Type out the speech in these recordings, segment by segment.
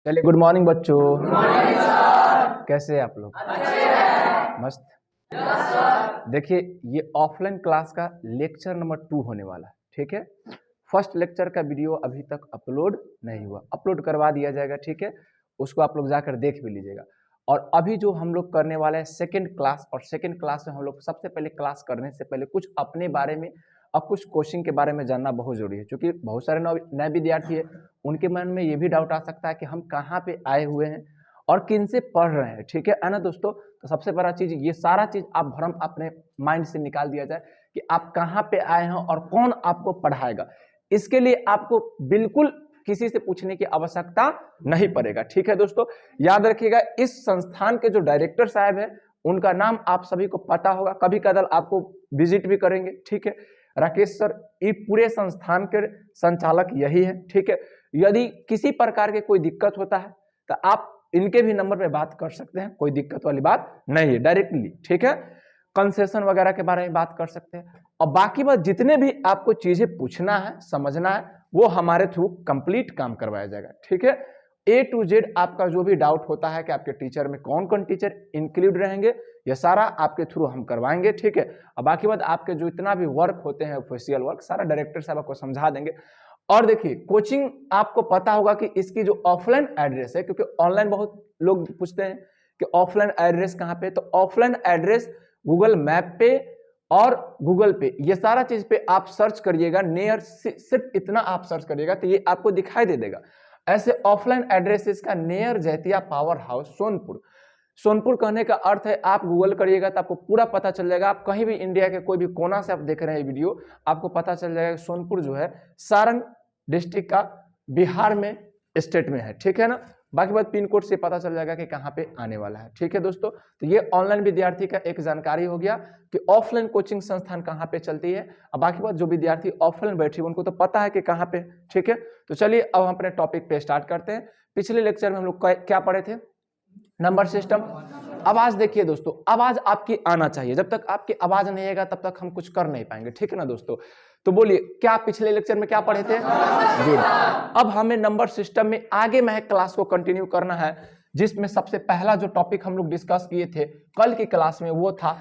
चलिए, good morning बच्चों। Good morning sir. कैसे हैं आप लोग? अच्छे हैं। मस्त। Yes sir. देखिए, ये ऑफलाइन क्लास का लेक्चर नंबर 2 होने वाला है, ठीक है। फर्स्ट लेक्चर का वीडियो अभी तक अपलोड नहीं हुआ, अपलोड करवा दिया जाएगा, ठीक है। उसको आप लोग जाकर देख भी लीजिएगा। और अभी जो हम लोग करने वाले हैं सेकंड क्लास, और सेकंड क्लास में हम लोग सबसे पहले क्लास करने से पहले कुछ अपने बारे में और कुछ कोचिंग के बारे में जानना बहुत जरूरी है, क्योंकि बहुत सारे नए विद्यार्थी है, उनके मन में ये भी डाउट आ सकता है कि हम कहाँ पे आए हुए हैं और किन से पढ़ रहे हैं, ठीक है ना दोस्तों। तो सबसे बड़ा चीज ये सारा चीज आप भ्रम अपने माइंड से निकाल दिया जाए कि आप कहाँ पे आए हैं और कौन आपको पढ़ाएगा। इसके लिए आपको बिल्कुल किसी से पूछने की आवश्यकता नहीं पड़ेगा, ठीक है दोस्तों। याद रखिएगा, इस संस्थान के जो डायरेक्टर साहब है उनका नाम आप सभी को पता होगा, कभी कदर आपको विजिट भी करेंगे, ठीक है। राकेश सर, ये पूरे संस्थान के संचालक यही है, ठीक है। यदि किसी प्रकार के कोई दिक्कत होता है तो आप इनके भी नंबर पे बात कर सकते हैं, कोई दिक्कत वाली बात नहीं है, डायरेक्टली, ठीक है। कंसेशन वगैरह के बारे में बात कर सकते हैं, और बाकी बात जितने भी आपको चीजें पूछना है, समझना है, वो हमारे थ्रू कंप्लीट काम करवाया जाएगा, ठीक है। A to Z आपका जो भी डाउट होता है कि आपके टीचर में कौन कौन टीचर इंक्लूड रहेंगे, ये सारा आपके थ्रू हम करवाएंगे, ठीक है। और बाकी बात आपके जो इतना भी वर्क होते हैं, ऑफिशियल वर्क, सारा डायरेक्टर साहब आपको समझा देंगे। और देखिए, कोचिंग आपको पता होगा कि इसकी जो ऑफलाइन एड्रेस है, क्योंकि ऑनलाइन बहुत लोग पूछते हैं कि ऑफलाइन एड्रेस कहाँ पे, तो ऑफलाइन एड्रेस गूगल मैप पे और गूगल पे, ये सारा चीज पे आप सर्च करिएगा, नियर, सिर्फ इतना आप सर्च करिएगा तो ये आपको दिखाई दे देगा। ऐसे ऑफलाइन एड्रेसेस का near Jaitiya power house Sonpur. Sonpur कहने का अर्थ है, आप गूगल करिएगा तो आपको पूरा पता चल जाएगा। आप कहीं भी इंडिया के कोई भी कोना से आप देख रहे हैं वीडियो, आपको पता चल जाएगा सोनपुर जो है सारण डिस्ट्रिक्ट का बिहार में स्टेट में है, ठीक है ना। बाकी बात पिन कोड से पता चल जाएगा कि कहाँ पे आने वाला है, ठीक है दोस्तों। तो ये ऑनलाइन विद्यार्थी का एक जानकारी हो गया कि ऑफलाइन कोचिंग संस्थान कहाँ पे चलती है। अब बाकी बात जो विद्यार्थी ऑफलाइन बैठे उनको तो पता है कि कहाँ पे, ठीक है। तो चलिए अब हम अपने टॉपिक पे स्टार्ट करते हैं। पिछले लेक्चर में हम लोग क्या पढ़े थे? Number system. आवाज देखिए दोस्तों, आवाज आपकी आना चाहिए, जब तक आपकी आवाज नहीं आएगा तब तक हम कुछ कर नहीं पाएंगे, ठीक है ना दोस्तों। तो बोलिए, क्या पिछले लेक्चर में क्या पढ़े थे? गुड। अब हमें नंबर सिस्टम में आगे में क्लास को कंटिन्यू करना है, जिसमें सबसे पहला जो टॉपिक हम लोग डिस्कस किए थे कल की क्लास में, वो था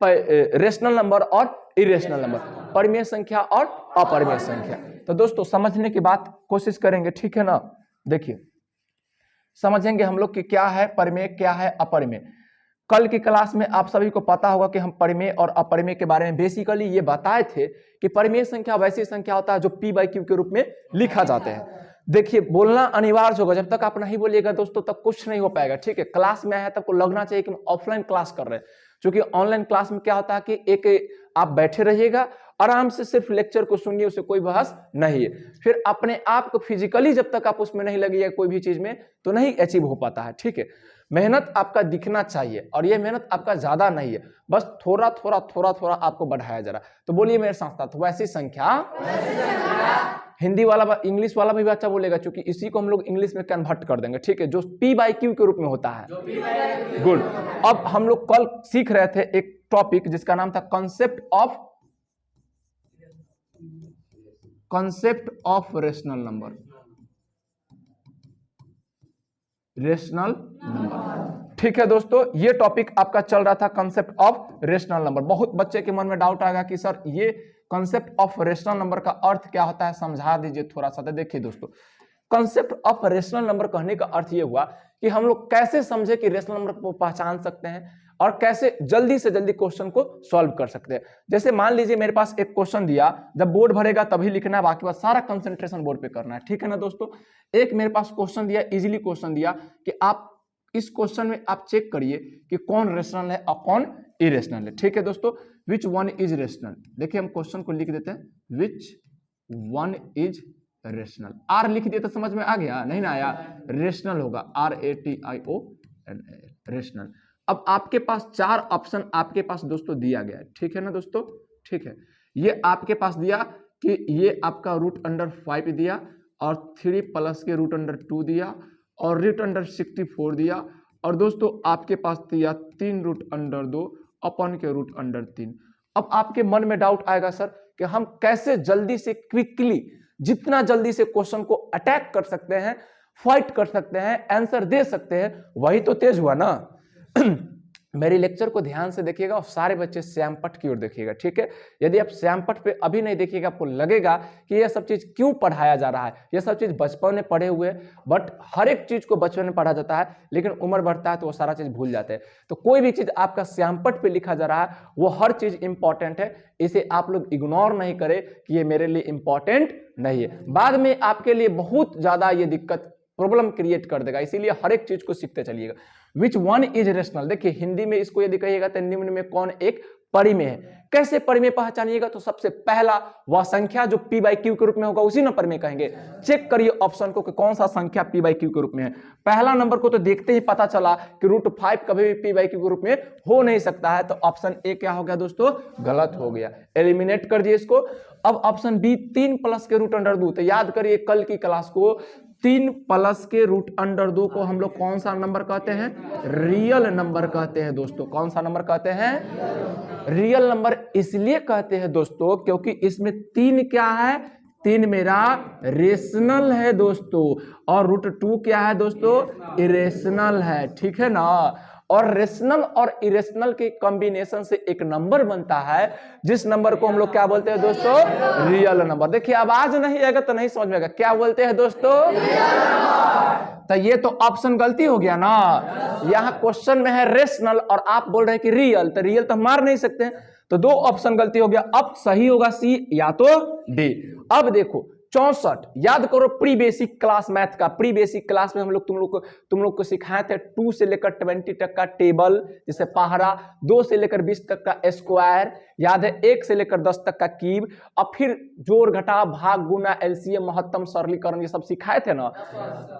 रेशनल नंबर और इरेशनल नंबर, परिमेय संख्या और अपरिमेय संख्या। तो दोस्तों समझने की बात कोशिश करेंगे, ठीक है ना। देखिए, समझेंगे हम लोग कि क्या है परिमेय, क्या है अपरिमेय। कल की क्लास में आप सभी को पता होगा कि हम परिमेय और अपरिमेय के बारे में बेसिकली ये बताए थे कि परिमेय संख्या वैसी संख्या होता है जो p/q के रूप में लिखा जाते हैं। देखिए, बोलना अनिवार्य होगा, जब तक आप नहीं बोलिएगा दोस्तों तब कुछ नहीं हो पाएगा, ठीक है। क्लास में आया तब को लगना चाहिए कि हम ऑफलाइन क्लास कर रहे हैं, क्योंकि ऑनलाइन क्लास में क्या होता है कि एक आप बैठे रहिएगा, आराम से सिर्फ लेक्चर को सुनिए, उससे कोई बहस नहीं है। फिर अपने आप को फिजिकली जब तक आप उसमें नहीं लगिएगा कोई भी चीज में, तो नहीं अचीव हो पाता है, ठीक है। मेहनत आपका दिखना चाहिए, और ये मेहनत आपका ज्यादा नहीं है, बस थोड़ा थोड़ा थोड़ा थोड़ा आपको बढ़ाया जा रहा है। तो बोलिए मेरे साथ साथ, वैसी संख्या। हिंदी वाला इंग्लिश वाला भी अच्छा बोलेगा, क्योंकि इसी को हम लोग इंग्लिश में कन्वर्ट कर देंगे, ठीक है, जो p/q के रूप में होता है। गुड। अब हम लोग कल सीख रहे थे एक टॉपिक जिसका नाम था concept of rational number. Rational number, ठीक है दोस्तों, ये टॉपिक आपका चल रहा था कंसेप्ट ऑफ रेशनल नंबर। बहुत बच्चे के मन में डाउट आएगा कि सर ये कंसेप्ट ऑफ रेशनल नंबर का अर्थ क्या होता है, समझा दीजिए थोड़ा सा। तो देखिए दोस्तों, कंसेप्ट ऑफ रेशनल नंबर कहने का अर्थ ये हुआ कि हम लोग कैसे समझे कि रेशनल नंबर को पहचान सकते हैं और कैसे जल्दी से जल्दी क्वेश्चन को सॉल्व कर सकते हैं। जैसे मान लीजिए मेरे पास एक क्वेश्चन दिया, जब बोर्ड भरेगा तभी लिखना है, बाकी बात सारा कंसंट्रेशन बोर्ड पे करना है, ठीक है ना दोस्तों। एक मेरे पास क्वेश्चन दिया, इजीली क्वेश्चन दिया कि आप इस क्वेश्चन में आप चेक करिए कि कौन रेशनल है और कौन इरेशनल है, ठीक है दोस्तों। विच वन इज रेशनल, देखिए हम क्वेश्चन को लिख देते हैं, which one is rational. R लिख दिया तो समझ में आ गया, नहीं ना आया, रेशनल होगा, RATION, रेशनल। अब आपके पास 4 ऑप्शन आपके पास दोस्तों दिया गया है, ठीक है ना दोस्तों, ठीक है। ये आपके पास दिया कि ये आपका √5 दिया, और 3 प्लस के √2 दिया, और √64 दिया, और दोस्तों आपके पास दिया 3 √2 अपन के √3। अब आपके मन में डाउट आएगा सर कि हम कैसे जल्दी से क्विकली, जितना जल्दी से क्वेश्चन को अटैक कर सकते हैं, फाइट कर सकते हैं, आंसर दे सकते हैं, वही तो तेज हुआ ना। मेरे लेक्चर को ध्यान से देखिएगा और सारे बच्चे श्यामपट की ओर देखिएगा, ठीक है। यदि आप श्यामपट पे अभी नहीं देखिएगा, आपको लगेगा कि यह सब चीज क्यों पढ़ाया जा रहा है, यह सब चीज बचपन में पढ़े हुए, बट हर एक चीज को बचपन में पढ़ा जाता है, लेकिन उम्र बढ़ता है तो वो सारा चीज भूल जाते हैं। तो कोई भी चीज आपका श्यामपट पे लिखा जा रहा है वो हर चीज इंपॉर्टेंट है, इसे आप लोग इग्नोर नहीं करें कि ये मेरे लिए इंपॉर्टेंट नहीं है, बाद में आपके लिए बहुत ज्यादा ये दिक्कत प्रॉब्लम क्रिएट कर देगा, इसीलिए हर एक चीज को सीखते चलिएगा। विच वन इज रेशनल, देखिए हिंदी में इसको यदि कहिएगा तो निम्न में कौन एक परिमेय है, कैसे परिमेय पहचानिएगा, तो सबसे पहला वह संख्या जो p बाई क्यू के रूप में होगा उसी ना परिमेय कहेंगे। चेक करिए ऑप्शन को कि कौन सा संख्या p बाई क्यू के रूप में है। पहला नंबर को तो देखते ही पता चला कि √5 कभी भी p बाई क्यू के रूप में हो नहीं सकता है, तो ऑप्शन ए क्या हो गया दोस्तों, गलत हो गया, एलिमिनेट कर दिए इसको। अब ऑप्शन बी 3 प्लस के √2, तो याद करिए कल की क्लास को 3 प्लस के √2 को हम लोग कौन सा नंबर कहते हैं, रियल नंबर कहते हैं दोस्तों। कौन सा नंबर कहते हैं, रियल नंबर इसलिए कहते हैं दोस्तों क्योंकि इसमें 3 क्या है, 3 मेरा रेशनल है दोस्तों, और √2 क्या है दोस्तों, इरेशनल है, ठीक है ना। और रेशनल और इरेशनल के कॉम्बिनेशन से एक नंबर बनता है, जिस नंबर को हम लोग क्या बोलते हैं दोस्तों, रियल नंबर। देखिए आवाज नहीं आएगा तो नहीं समझ में आएगा, क्या बोलते हैं दोस्तों, तो ये तो ऑप्शन गलती हो गया ना, यहाँ क्वेश्चन में है रेशनल और आप बोल रहे हैं कि रियल, तो रियल तो हम मार नहीं सकते, तो 2 ऑप्शन गलती हो गया। अब सही होगा सी या तो डी। अब देखो 64, याद करो प्री बेसिक क्लास मैथ का, प्री बेसिक क्लास में हम लोग तुम लोग को सिखाए थे 2 से लेकर 20 तक का टेबल, जैसे पहाड़ा, 2 से लेकर 20 तक का स्क्वायर, याद है 1 से लेकर 10 तक का क्यूब, और फिर जोड़ घटा भाग गुना एलसीएम महत्तम सरलीकरण, ये सब सिखाए थे ना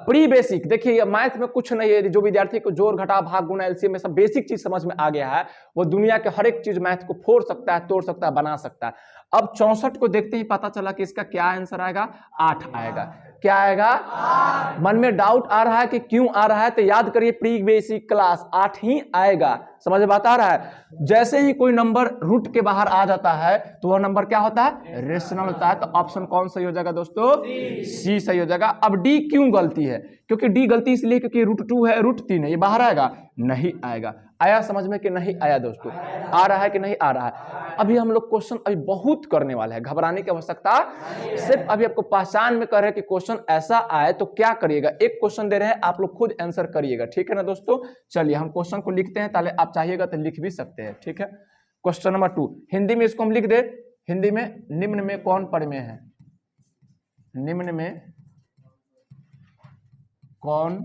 प्री बेसिक। देखिए मैथ में कुछ नहीं है, जो विद्यार्थी को जोड़ घटा भाग गुना एलसीएम में सब बेसिक चीज समझ में आ गया है, वो दुनिया के हर एक चीज मैथ को फोड़ सकता है, तोड़ सकता है, बना सकता है। अब 64 को देखते ही पता चला कि इसका क्या आंसर आएगा, 8 आएगा। क्या आएगा, 8। मन में डाउट आ रहा है कि क्यों आ रहा है, तो याद करिए प्री बेसिक क्लास 8 ही आएगा, समझ में बात आ रहा है। जैसे ही कोई नंबर रूट के बाहर आ जाता है तो वह नंबर क्या होता है, रेशनल होता है, तो ऑप्शन कौन सही हो जाएगा दोस्तों, सी सही हो जाएगा। अब डी क्यों गलती है, क्योंकि डी गलती इसलिए क्योंकि √2 है, √3 है, ये बाहर आएगा, नहीं आएगा। आया समझ में कि नहीं आया दोस्तों, आ रहा है कि नहीं आ रहा है। अभी हम लोग क्वेश्चन अभी बहुत करने वाले हैं, घबराने की आवश्यकता, सिर्फ अभी आपको पहचान में कर रहे हैं कि क्वेश्चन ऐसा आए तो क्या करिएगा। एक क्वेश्चन दे रहे हैं, आप लोग खुद आंसर करिएगा, ठीक है ना दोस्तों। चलिए हम क्वेश्चन को लिखते हैं, ताले आप चाहिएगा तो लिख भी सकते हैं, ठीक है। क्वेश्चन नंबर 2 हिंदी में इसको हम लिख दे, हिंदी में निम्न में कौन परिमेय है, निम्न में कौन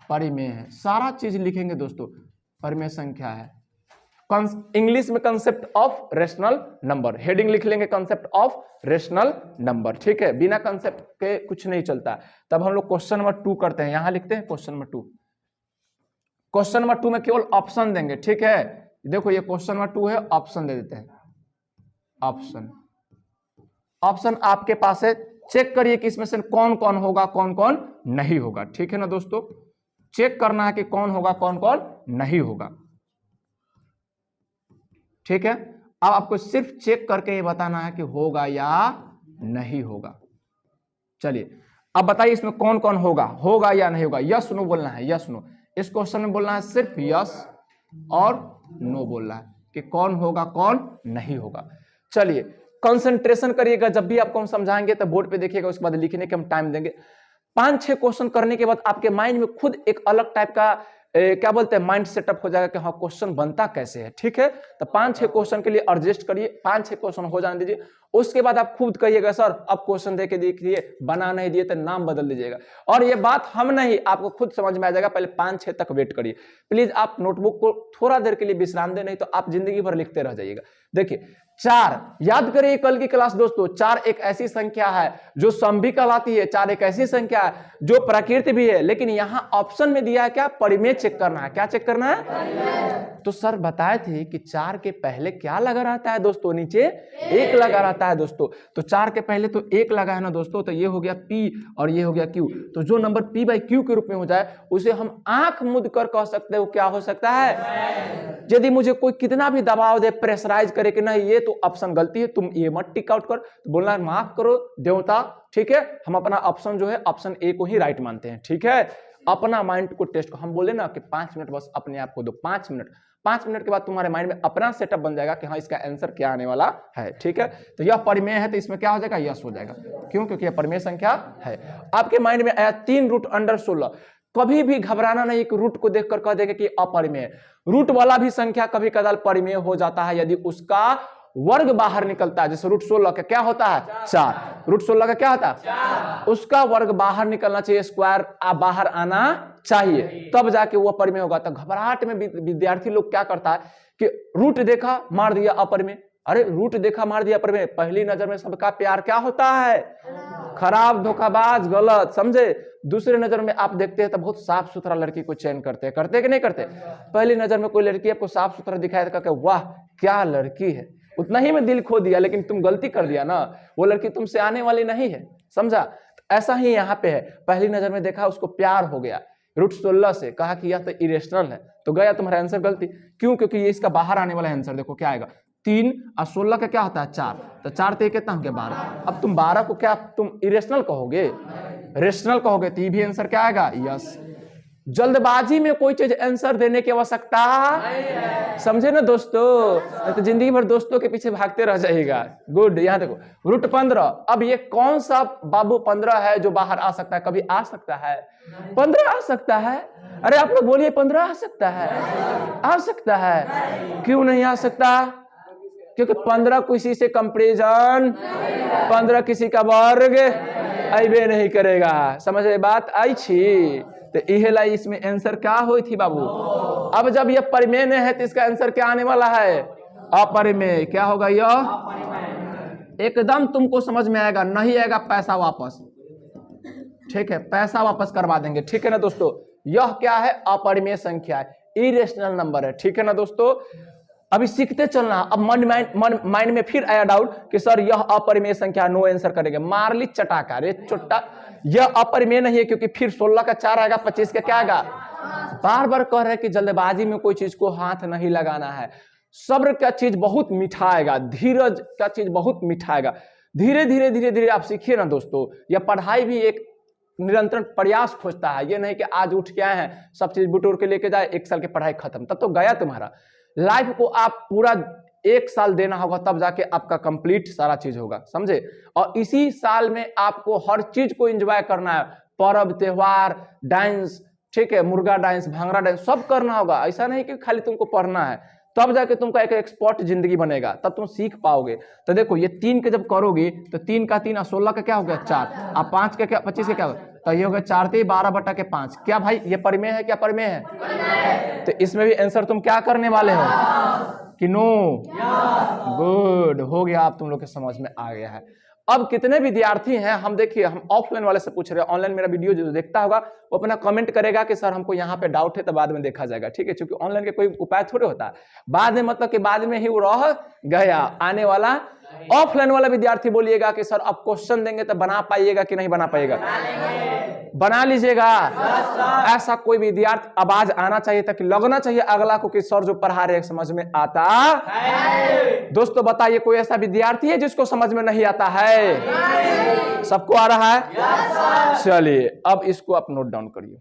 परिमेय है, सारा चीज लिखेंगे दोस्तों। परिमेय संख्या है, इंग्लिश में concept of rational number, heading लिख लेंगे कंसेप्ट ऑफ रेशनल नंबर, ठीक है। बिना कंसेप्ट के कुछ नहीं चलता। तब हम लोग क्वेश्चन नंबर 2 करते हैं, यहां लिखते हैं क्वेश्चन नंबर 2। क्वेश्चन नंबर 2 में केवल ऑप्शन देंगे, ठीक है। देखो ये क्वेश्चन नंबर 2 है, ऑप्शन दे देते हैं, ऑप्शन, ऑप्शन आपके पास है, चेक करिए कि इसमें से कौन कौन होगा, कौन कौन नहीं होगा, ठीक है ना दोस्तों। चेक करना है कि कौन होगा, कौन कौन नहीं होगा, ठीक है। अब आपको सिर्फ चेक करके ये बताना है कि होगा या नहीं होगा। चलिए अब बताइए इसमें कौन कौन होगा, होगा या नहीं होगा, यस नो बोलना है, यस नो। इस क्वेश्चन में बोलना है सिर्फ यस और नो बोलना है कि कौन होगा, कौन नहीं होगा। चलिए कंसंट्रेशन करिएगा, जब भी आपको हम समझाएंगे तो बोर्ड पे देखिएगा, उसके बाद लिखने के हम टाइम देंगे। 5-6 क्वेश्चन करने के बाद आपके माइंड में खुद एक अलग टाइप का क्या बोलते हैं, माइंड सेटअप हो जाएगा कि हाँ क्वेश्चन बनता कैसे है, ठीक है। तो 5-6 क्वेश्चन के लिए एडजस्ट करिए, 5-6 क्वेश्चन हो जाने दीजिए, उसके बाद आप खुद कहिएगा सर अब क्वेश्चन दे के देखिए, बना नहीं दिए तो नाम बदल दीजिएगा। और ये बात हम नहीं, आपको खुद समझ में आ जाएगा, पहले 5-6 तक वेट करिए प्लीज। आप नोटबुक को थोड़ा देर के लिए विश्राम दें, नहीं तो आप जिंदगी भर लिखते रह जाइएगा। देखिए 4 याद करिए कल की क्लास दोस्तों, 4 एक ऐसी संख्या है जो सम भी कहलाती है, 4 एक ऐसी संख्या है जो प्रकृति भी है, लेकिन यहाँ ऑप्शन में दिया है क्या, परिमेय चेक करना है। क्या चेक करना है, तो सर बताए थे कि 4 के पहले क्या लगा रहता है दोस्तों, नीचे 1 लगा रहता है दोस्तों। तो 4 के पहले तो 1 लगा है ना दोस्तों, तो ये हो गया P और ये हो गया Q। तो जो नंबर P/Q के रूप में हो जाए उसे हम आंख मूंद कर कह सकते हैं वो क्या हो सकता है। यदि मुझे कोई कितना भी दबाव दे, प्रेशराइज करे कि नहीं ये तो ऑप्शन गलती है, तुम ये मत टिक आउट कर, तो बोलना माफ करो देवता, ठीक है, हम अपना ऑप्शन जो है ऑप्शन ए को ही राइट मानते हैं, ठीक है। अपना माइंड को टेस्ट, हम बोले ना कि 5 मिनट बस अपने आप को दो, 5 मिनट, 5 मिनट के बाद तुम्हारे माइंड में अपना सेटअप बन जाएगा कि हाँ इसका आंसर क्या आने वाला है, ठीक है। तो यह परिमेय है तो इसमें क्या हो जाएगा, यस हो जाएगा। क्यों? क्योंकि यह परिमेय संख्या है। आपके माइंड में आया 3 रूट अंडर 16, कभी भी घबराना नहीं कि रूट को देखकर कह देंगे कि अपरिमेय। रूट वाला भी संख्या कभी कदाल परिमेय हो जाता है यदि उसका वर्ग बाहर निकलता है। जैसे रूट 16 का क्या होता है 4, रूट 16 का क्या होता है उसका वर्ग बाहर निकलना चाहिए, स्क्वायर बाहर आना चाहिए, तब जाके वो अपरिमेय होगा। तो घबराहट में विद्यार्थी लोग क्या करता है कि रूट देखा मार दिया अपरिमेय, अरे रूट देखा मार दिया अपरिमेय। पहली नजर में सबका प्यार क्या होता है, खराब, धोखाबाज, गलत, समझे। दूसरे नजर में आप देखते हैं तो बहुत साफ सुथरा लड़की को चयन करते हैं, करते कि नहीं करते। पहली नजर में कोई लड़की आपको साफ सुथरा दिखाई तो कहते वाह क्या लड़की है, उतना ही में दिल खो दिया, लेकिन तुम गलती कर दिया ना, वो लड़की तुमसे आने वाली नहीं है, समझा। ऐसा ही यहाँ पे है, पहली नजर में देखा उसको प्यार हो गया, रूट 16 से कहा कि यह तो इरेशनल है, तो गया तुम्हारा आंसर गलती। क्यों? क्योंकि ये इसका बाहर आने वाला आंसर देखो क्या आएगा, 3 और 16 का क्या होता है 4, तो 4 ते कितना हो गया 12। अब तुम 12 को क्या तुम इरेशनल कहोगे, रेशनल कहोगे, तो ये भी आंसर क्या आएगा, यस। जल्दबाजी में कोई चीज आंसर देने की आवश्यकता समझे ना दोस्तों, तो जिंदगी भर दोस्तों के पीछे भागते रह जाएगा। गुड, यहाँ देखो रूट 15, अब ये कौन सा बाबू 15 है जो बाहर आ सकता है, कभी आ सकता है 15 आ सकता है, अरे आप लोग बोलिए 15 आ सकता है, आ सकता है। क्यों नहीं आ सकता? क्योंकि 15 किसी से कंपैरिजन, 15 किसी का वर्ग अबे नहीं करेगा, समझ बात आई छी। तो यह लाई इसमें आंसर क्या हुई थी बाबू। अब जब यह परिमेय नहीं है तो इसका आंसर क्या आने वाला है, अपरिमेय। क्या होगा यह, एकदम तुमको समझ में आएगा, नहीं आएगा पैसा वापस, ठीक है, पैसा वापस करवा देंगे, ठीक है ना दोस्तों। यह क्या है, अपरिमेय संख्या है, इरेशनल नंबर है, ठीक है ना दोस्तों। अभी सीखते चलना। अब माइंड में फिर आया डाउट कि सर यह अपरिमेय संख्या, नो आंसर करेंगे, मार ली चटाका, रे चोट्टा, यह अपरिमेय नहीं है क्योंकि फिर 16 का 4 आएगा, 25 का क्या आएगा। बार बार कह रहे हैं कि जल्दबाजी में कोई चीज को हाथ नहीं लगाना है, सब्र का चीज बहुत मीठा आएगा, धीरज का चीज बहुत मीठा आएगा। धीरे धीरे धीरे धीरे आप सीखिए ना दोस्तों। यह पढ़ाई भी एक निरंतर प्रयास खोजता है, ये नहीं कि आज उठ के आए हैं सब चीज बुटोर के लेके जाए, 1 साल की पढ़ाई खत्म, तब तो गया तुम्हारा। लाइफ को आप पूरा 1 साल देना होगा, तब जाके आपका कंप्लीट सारा चीज होगा, समझे। और इसी साल में आपको हर चीज को एंजॉय करना है, पर्व त्योहार, डांस, ठीक है, मुर्गा डांस, भांगड़ा डांस, सब करना होगा। ऐसा नहीं कि खाली तुमको पढ़ना है, तब जाके तुमका एक एक्सपर्ट जिंदगी बनेगा, तब तुम सीख पाओगे। तो देखो ये 3 के जब करोगे तो 3 का 3 और 16 का क्या हो गया 4, और 5 का क्या 25 का क्या होगा, तो ये हो गया 4 × 12/5। क्या भाई ये परिमेय है, क्या परिमेय है? तो इसमें भी आंसर तुम क्या करने वाले हो कि नो, गुड, हो गया, आप तुम लोग के समझ में आ गया है। अब कितने विद्यार्थी हैं, हम देखिए, हम ऑफलाइन वाले से पूछ रहे हैं, ऑनलाइन मेरा वीडियो जो देखता होगा वो अपना कमेंट करेगा कि सर हमको यहाँ पे डाउट है, तो बाद में देखा जाएगा, ठीक है, क्योंकि ऑनलाइन के कोई उपाय थोड़े होता है बाद में, मतलब कि बाद में ही वो रह गया आने वाला। ऑफलाइन वाला विद्यार्थी बोलिएगा कि सर आप क्वेश्चन देंगे तो बना पाइएगा कि नहीं बना पाइएगा, बना लीजिएगा। ऐसा कोई विद्यार्थी आवाज आना चाहिए ताकि लगना चाहिए अगला को कि सर जो पढ़ा रहे समझ में आता है। दोस्तों बताइए कोई ऐसा विद्यार्थी है जिसको समझ में नहीं आता है? सबको आ रहा है? चलिए अब इसको आप नोट डाउन करिए।